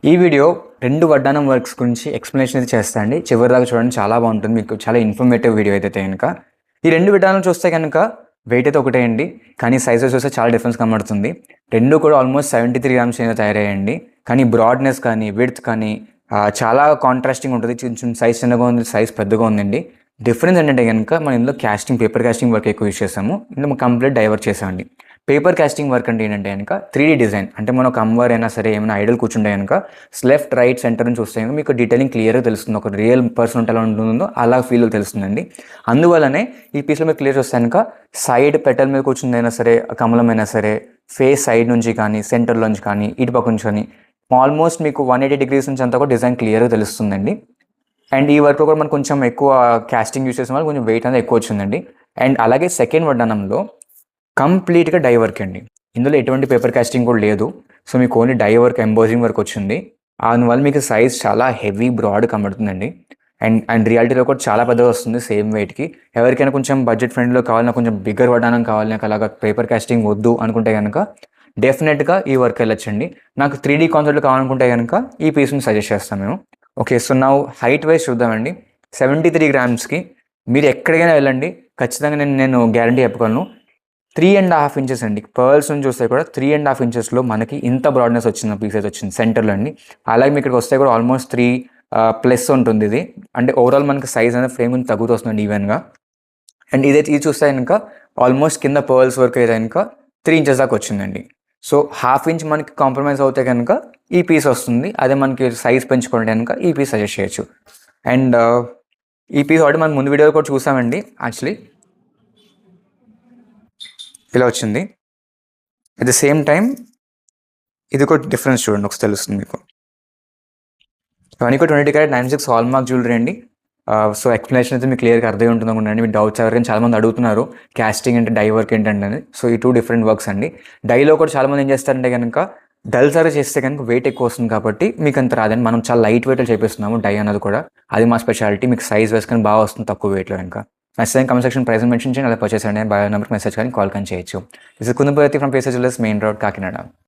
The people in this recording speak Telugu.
ఈ వీడియో 2 వడ్డానం వర్క్స్ గురించి ఎక్స్‌ప్లనేషన్ అయితే చేస్తా అండి. చివరిదాకా చూడండి, చాలా బాగుంటుంది. మీకు చాలా ఇన్ఫర్మేటివ్ వీడియో అయితే గనుక. ఈ 2 విధానాలు చూస్తే గనుక వెయిట్ అయితే ఒకటే అండి. కానీ సైజెస్ చూస్తే చాలా డిఫరెన్స్ కనబడుతుంది. 2 కూడా ఆల్మోస్ట్ 73 గ్రామ్స్ అయితే తయారయ్యాయండి. కానీ బ్రాడ్‌నెస్ కానీ, విడ్త్ కానీ చాలా కాంట్రాస్టింగ్ ఉంటుంది. కొంచెం సైజ్ చిన్నగా ఉంది, సైజ్ పెద్దగా ఉందండి. డిఫరెన్స్ ఏంటంటే గనుక మనం ఇందులో పేపర్ కాస్టింగ్ వర్క్ ఎక్కువ యూజ్ చేసాము. ఇందులో కంప్లీట్ డైవర్ట్ చేసామండి. పేపర్ కాస్టింగ్ వర్క్ అంటే ఏంటంటే కనుక 3D డిజైన్ అంటే మనం ఒక అమ్మవారు అయినా సరే ఏమైనా ఐడల్ కూర్చుంటే కనుక లెఫ్ట్ రైట్ సెంటర్ నుంచి చూస్తే కనుక మీకు డీటెయిలింగ్ క్లియర్గా తెలుస్తుంది. ఒక రియల్ పర్సన్ ఎలా ఉంటుందో అలా ఫీల్ తెలుస్తుందండి. అందువల్లనే ఈ పీస్లో మీరు క్లియర్ చూస్తే కనుక సైడ్ పెటల్ మీద కూర్చుందైనా సరే, కమలం అయినా సరే, ఫేస్ సైడ్ నుంచి కానీ, సెంటర్లోంచి కానీ, ఇటు పక్క నుంచి కానీ ఆల్మోస్ట్ మీకు 180 డిగ్రీస్ నుంచి అంతా కూడా డిజైన్ క్లియర్గా తెలుస్తుందండి. అండ్ ఈ వర్క్లో కూడా మనకు కొంచెం ఎక్కువ కాస్టింగ్ యూస్ చేసిన వల్ల కొంచెం వెయిట్ అనేది ఎక్కువ వచ్చిందండి. అండ్ అలాగే సెకండ్ వడ్డానంలో కంప్లీట్గా డై వర్క్ అండి. ఇందులో ఎటువంటి పేపర్ కాస్టింగ్ కూడా లేదు. సో మీకు only die work, embossing work వచ్చింది. అందువల్ల మీకు సైజ్ చాలా హెవీ బ్రాడ్ కనబడుతుందండి. అండ్ అండ్ రియాలిటీలో కూడా చాలా పెద్దగా వస్తుంది సేమ్ వెయిట్కి. ఎవరికైనా కొంచెం బడ్జెట్ ఫ్రెండ్లో కావాలన్నా, కొంచెం బిగ్గర్ వడ్డానం కావాలి, నాకు అలాగా పేపర్ కాస్టింగ్ వద్దు అనుకుంటే కనుక డెఫినెట్గా ఈ వర్క్ వెళ్ళొచ్చండి. నాకు 3D కాన్సెప్ట్లో కావాలనుకుంటే కనుక ఈ పీస్ని సజెస్ట్ చేస్తాం మేము. ఓకే, సో నా హైట్ వైజ్ చూద్దామండి. 73 గ్రామ్స్కి మీరు ఎక్కడికైనా వెళ్ళండి, ఖచ్చితంగా నేను గ్యారంటీ చెప్పగలను. 3.5 ఇంచెస్ అండి. పర్ల్స్ నుంచి చూస్తే కూడా 3.5 ఇంచెస్లో మనకి ఇంత బ్రాడ్నెస్ వచ్చిన పీస్ అయితే వచ్చింది సెంటర్లో అండి. అలాగే మీకు ఇక్కడికి వస్తే కూడా ఆల్మోస్ట్ 3 ప్లస్ ఉంటుంది ఇది. అంటే ఓవరాల్ మనకి సైజ్ అనేది ఫ్రేమ్ నుంచి తగ్గుతూ వస్తుంది ఈవెన్గా. అండ్ ఇది చూస్తే కనుక ఆల్మోస్ట్ కింద పర్ల్స్ వరకు అయితే కనుక 3 ఇంచెస్ దాకా వచ్చిందండి. సో ½ ఇంచ్ మనకి కాంప్రమైజ్ అవుతే కనుక ఈ పీస్ వస్తుంది. అదే మనకి సైజ్ పెంచుకుంటే కనుక ఈ పీస్ సజెస్ట్ చేయొచ్చు. అండ్ ఈ పీస్ ఆల్రెడీ మనం ముందు వీడియోలో కూడా చూసామండి. యాక్చువల్లీ ఇలా వచ్చింది. అట్ ద సేమ్ టైం ఇది కూడా డిఫరెన్స్ చూడండి, ఒకసారి తెలుస్తుంది మీకు. ఇవన్నీ కూడా 20 క్యారెట్ 96 హాల్ మార్క్ జ్యువెలరీ అండి. సో ఎక్స్ప్లెనేషన్ అయితే మీకు క్లియర్గా అర్థం ఉంటుంది అనుకుంటున్నాను. మీకు డౌట్స్ ఎవరికైనా చాలామంది అడుగుతున్నారు కాస్టింగ్ అంటే, డై వర్క్ ఏంటంటే. సో ఈ 2 డిఫరెంట్ వర్క్స్ అండి. డైలో కూడా చాలామంది ఏం చేస్తారంటే కనుక డల్ సర్వ్ చేస్తే కనుక వెయిట్ ఎక్కువ వస్తుంది కాబట్టి మీకు అంత రాదండి. మనం చాలా లైట్ వెయిట్లో చేపిస్తున్నాము డై అన్నది కూడా. అది మా స్పెషాలిటీ. మీకు సైజ్ వేసుకొని బాగా వస్తుంది తక్కువ వెయిట్లో. ఇంకా message comment section price mention చేయండి. అలా పర్చేస్ అండి. బయో నెంబర్కి మెసేజ్ కానీ కాల్ కానీ చేయొచ్చు. This is Kundapati from Paces jewellers, main road, Kakinada.